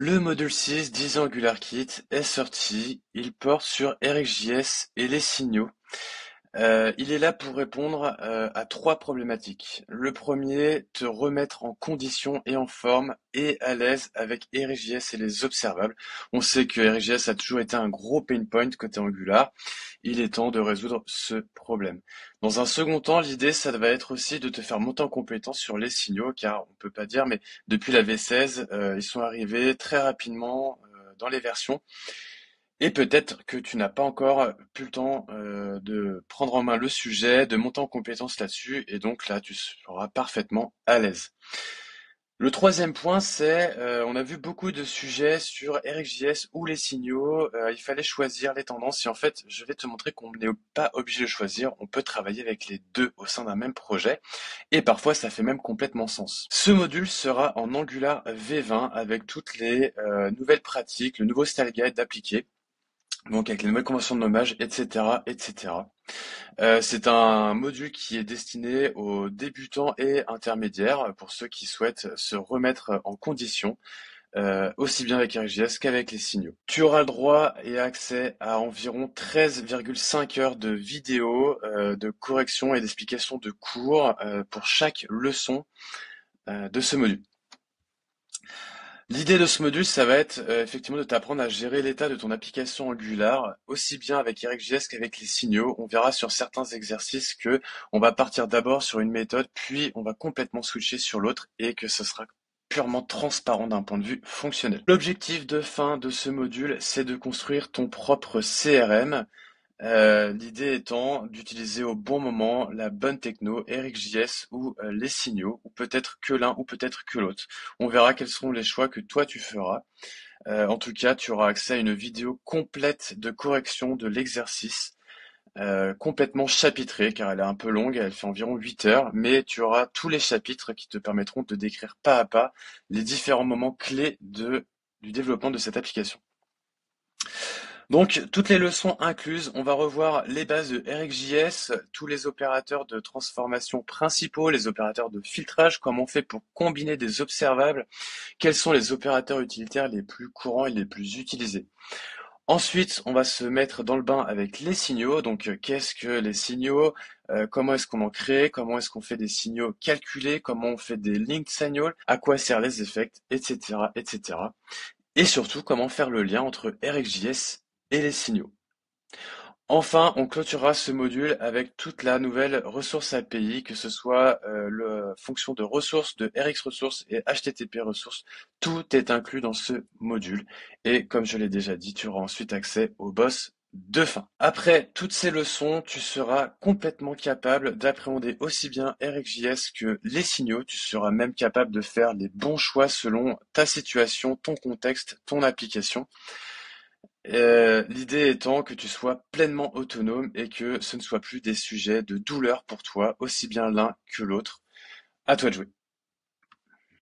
Le module 6 d'EasyAngularKit est sorti. Il porte sur RxJS et les signaux. Il est là pour répondre à trois problématiques. Le premier, te remettre en condition et en forme et à l'aise avec RxJS et les observables. On sait que RxJS a toujours été un gros pain point côté Angular. Il est temps de résoudre ce problème. Dans un second temps, l'idée, ça va être aussi de te faire monter en compétence sur les signaux, car on peut pas dire, mais depuis la V16, ils sont arrivés très rapidement dans les versions. Et peut-être que tu n'as pas encore pu le temps de prendre en main le sujet, de monter en compétence là-dessus, et donc là, tu seras parfaitement à l'aise. Le troisième point, c'est, on a vu beaucoup de sujets sur RxJS ou les signaux, il fallait choisir les tendances, et en fait, je vais te montrer qu'on n'est pas obligé de choisir, on peut travailler avec les deux au sein d'un même projet, et parfois ça fait même complètement sens. Ce module sera en Angular V20 avec toutes les nouvelles pratiques, le nouveau style guide appliqué. Donc avec les nouvelles conventions de nommage, etc., etc. C'est un module qui est destiné aux débutants et intermédiaires pour ceux qui souhaitent se remettre en condition, aussi bien avec RxJS qu'avec les signaux. Tu auras le droit et accès à environ 13,5 heures de vidéos, de correction et d'explication de cours pour chaque leçon de ce module. L'idée de ce module, ça va être effectivement de t'apprendre à gérer l'état de ton application Angular, aussi bien avec RxJS qu'avec les signaux. On verra sur certains exercices que on va partir d'abord sur une méthode, puis on va complètement switcher sur l'autre et que ce sera purement transparent d'un point de vue fonctionnel. L'objectif de fin de ce module, c'est de construire ton propre CRM. L'idée étant d'utiliser au bon moment la bonne techno, RxJS ou les signaux, ou peut-être que l'un ou peut-être que l'autre. On verra quels seront les choix que toi tu feras. En tout cas, tu auras accès à une vidéo complète de correction de l'exercice, complètement chapitrée, car elle est un peu longue, elle fait environ 8 heures, mais tu auras tous les chapitres qui te permettront de décrire pas à pas les différents moments clés du développement de cette application. Donc, toutes les leçons incluses, on va revoir les bases de RxJS, tous les opérateurs de transformation principaux, les opérateurs de filtrage, comment on fait pour combiner des observables, quels sont les opérateurs utilitaires les plus courants et les plus utilisés. Ensuite, on va se mettre dans le bain avec les signaux. Donc, qu'est-ce que les signaux? Comment est-ce qu'on en crée? Comment est-ce qu'on fait des signaux calculés? Comment on fait des linked signals? À quoi servent les effets? Etc., etc. Et surtout, comment faire le lien entre RxJS et les signaux. Enfin, on clôturera ce module avec toute la nouvelle ressource API, que ce soit la fonction de ressources de RxResources et HTTP ressources. Tout est inclus dans ce module. Et comme je l'ai déjà dit, tu auras ensuite accès au boss de fin. Après toutes ces leçons, tu seras complètement capable d'appréhender aussi bien RxJS que les signaux. Tu seras même capable de faire les bons choix selon ta situation, ton contexte, ton application. L'idée étant que tu sois pleinement autonome et que ce ne soit plus des sujets de douleur pour toi, aussi bien l'un que l'autre. À toi de jouer.